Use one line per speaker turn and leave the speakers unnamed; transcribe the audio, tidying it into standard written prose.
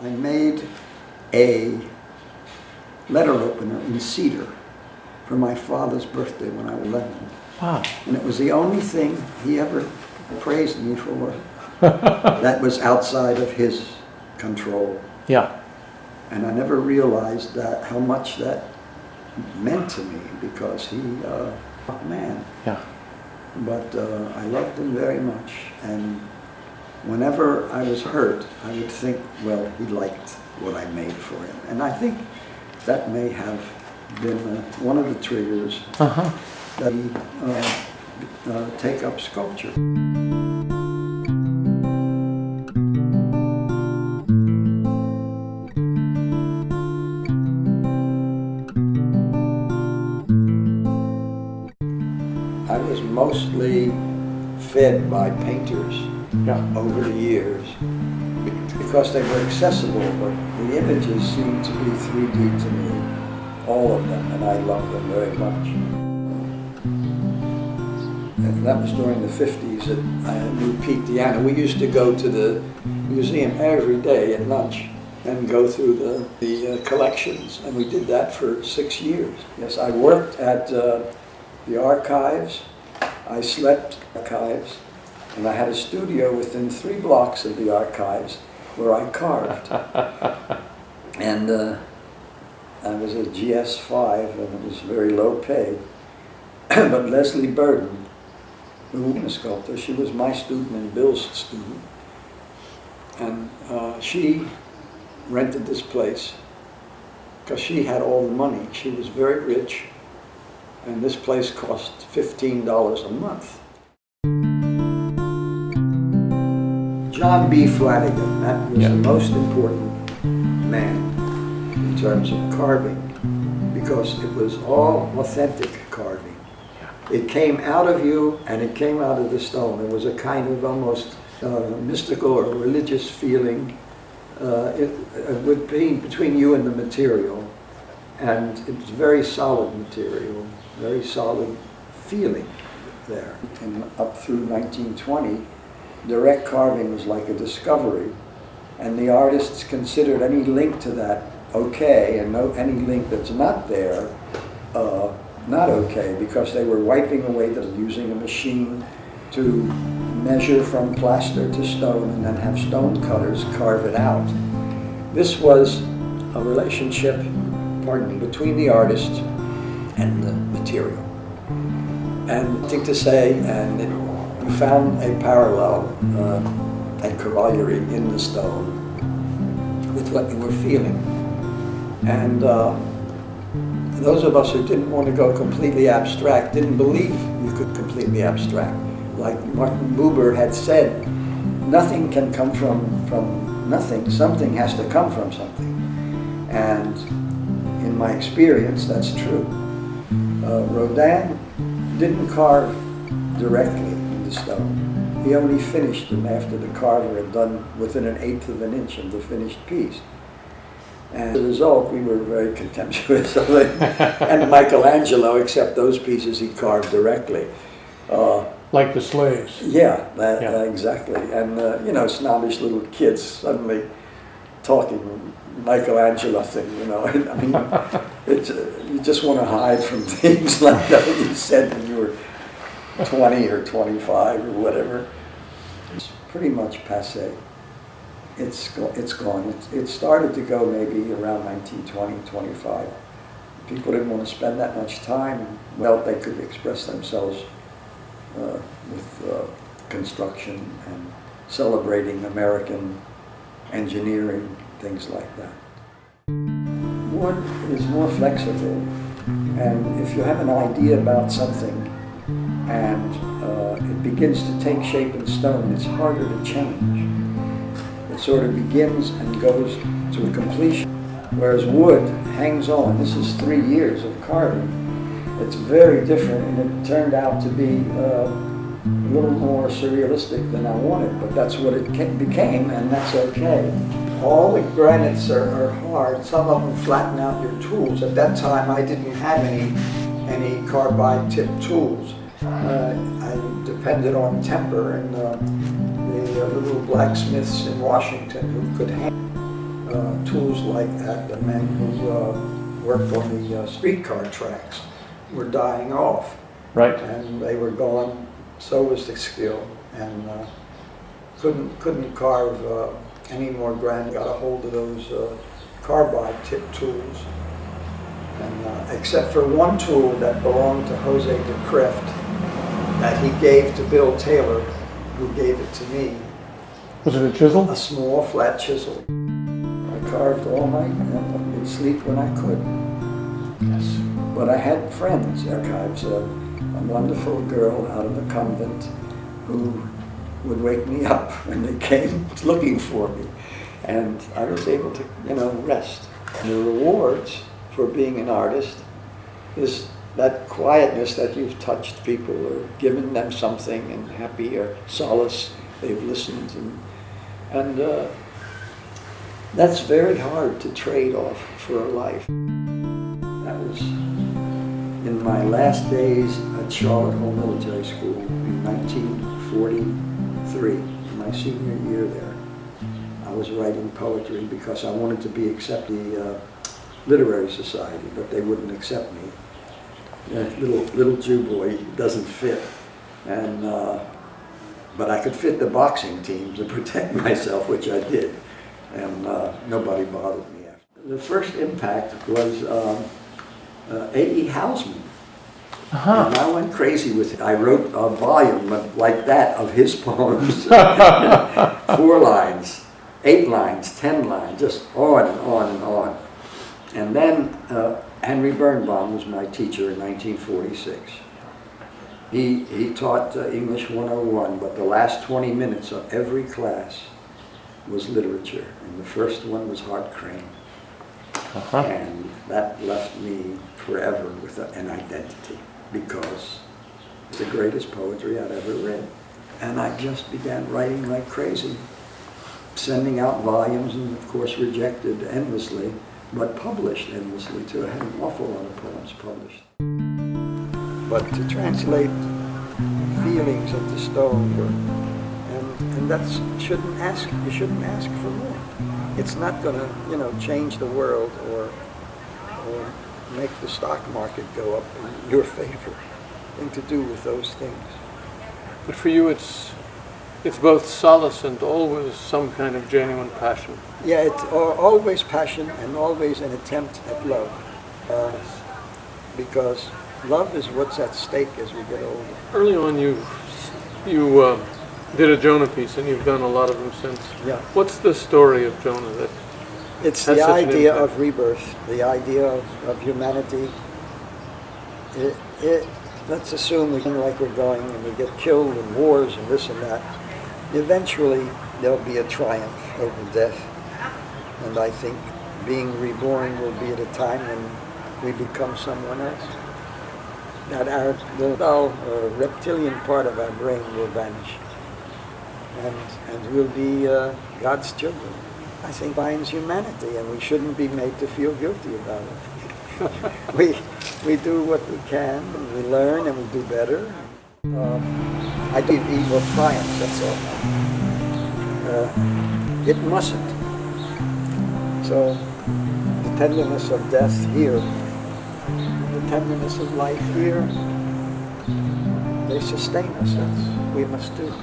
I made a letter opener in cedar for my father's birthday when I was 11.
Wow.
And it was the only thing he ever praised me for that was outside of his control.
Yeah.
And I never realized that how much that meant to me, because he, man.
Yeah.
But I loved him very much, and whenever I was hurt, I would think, well, he liked what I made for him. And I think that may have been one of the triggers that he take up sculpture. I was mostly fed by painters over the years because they were accessible, but the images seemed to be 3D to me, all of them, and I loved them very much. And that was during the 50s at New Peak, Deanna. We used to go to the museum every day at lunch and go through the collections, and we did that for 6 years. Yes, I worked at the archives, I slept in archives, and I had a studio within 3 blocks of the archives where I carved. And I was a GS5, and it was very low paid. But Leslie Burden, who was a sculptor, she was my student and Bill's student. And she rented this place because she had all the money. She was very rich. And this place cost $15 a month. John B. Flanagan, that was the most important man in terms of carving, because it was all authentic carving. It came out of you and it came out of the stone. It was a kind of almost mystical or religious feeling between you and the material. And it was very solid material, very solid feeling there. And up through 1920, direct carving was like a discovery, and the artists considered any link to that okay, and any link that's not there not okay, because they were wiping away using a machine to measure from plaster to stone and then have stone cutters carve it out. This was a relationship, between the artist and the material. And I think to say, and we found a parallel and corollary in the stone with what you were feeling. And those of us who didn't want to go completely abstract didn't believe you could completely abstract. Like Martin Buber had said, nothing can come from nothing. Something has to come from something. And in my experience, that's true. Rodin didn't carve directly into stone. He only finished them after the carver had done within 1/8 of an inch of the finished piece. And as a result, we were very contemptuous of it. And Michelangelo, except those pieces he carved directly.
Like the slaves.
Yeah, exactly. And, you know, snobbish little kids suddenly talking Michelangelo thing, you know. I mean, you just want to hide from things like that you said when you were 20 or 25 or whatever. It's pretty much passé. It's gone. It started to go maybe around 1920, 25. People didn't want to spend that much time. Well, they could express themselves with construction and celebrating American engineering, things like that. Wood is more flexible, and if you have an idea about something and it begins to take shape in stone, it's harder to change. It sort of begins and goes to a completion, whereas wood hangs on. This is 3 years of carving. It's very different, and it turned out to be a little more surrealistic than I wanted, but that's what it became, and that's okay. All the granites are hard. Some of them flatten out your tools. At that time, I didn't have any carbide tip tools. I depended on temper and the little blacksmiths in Washington who could handle. tools like that. The men who worked on the streetcar tracks were dying off.
Right.
And they were gone, so was the skill. And couldn't carve any more grand. Got a hold of those carbide tip tools. And except for one tool that belonged to Jose de Kreft that he gave to Bill Taylor, who gave it to me.
Was it a chisel?
A small flat chisel. I carved all night and would sleep when I could.
Yes.
But I had friends, archives, a wonderful girl out of the convent who would wake me up when they came looking for me. And I was able to, rest. And the rewards for being an artist is that quietness that you've touched people or given them something and happy or solace, they've listened. And that's very hard to trade off for a life. That was in my last days at Charlotte Hall Military School in 1943, my senior year there. I was writing poetry because I wanted to be accepted in the literary society, but they wouldn't accept me. That little Jew boy doesn't fit, and but I could fit the boxing team to protect myself, which I did, and nobody bothered me after. The first impact was A.E. Housman.
Uh-huh.
And I went crazy with it. I wrote a volume like that of his poems, 4 lines, 8 lines, 10 lines, just on and on and on. And then Henry Birnbaum was my teacher in 1946. He taught English 101, but the last 20 minutes of every class was literature, and the first one was Hart Crane.
Uh-huh.
And that left me forever with an identity, because it's the greatest poetry I'd ever read. And I just began writing like crazy, sending out volumes, and of course rejected endlessly, but published endlessly too. I had an awful lot of poems published. But to translate feelings into stone, and that's you shouldn't ask for more. It's not going to, change the world or make the stock market go up in your favor. Thing to do with those things.
But for you, it's both solace and always some kind of genuine passion.
Yeah, it's always passion and always an attempt at love. Because love is what's at stake as we get older.
Early on, you did a Jonah piece, and you've done a lot of them since.
Yeah.
What's the story of Jonah? That
it's the idea of rebirth, the idea of humanity. Let's assume like we're going and we get killed in wars and this and that. Eventually, there'll be a triumph over death. And I think being reborn will be at a time when we become someone else. That the dull reptilian part of our brain will vanish. And we'll be God's children. I think binds humanity, and we shouldn't be made to feel guilty about it. we do what we can, and we learn, and we do better. I think evil triumphs, that's all. It mustn't. So the tenderness of death here, the tenderness of life here, they sustain us. That's what we must do.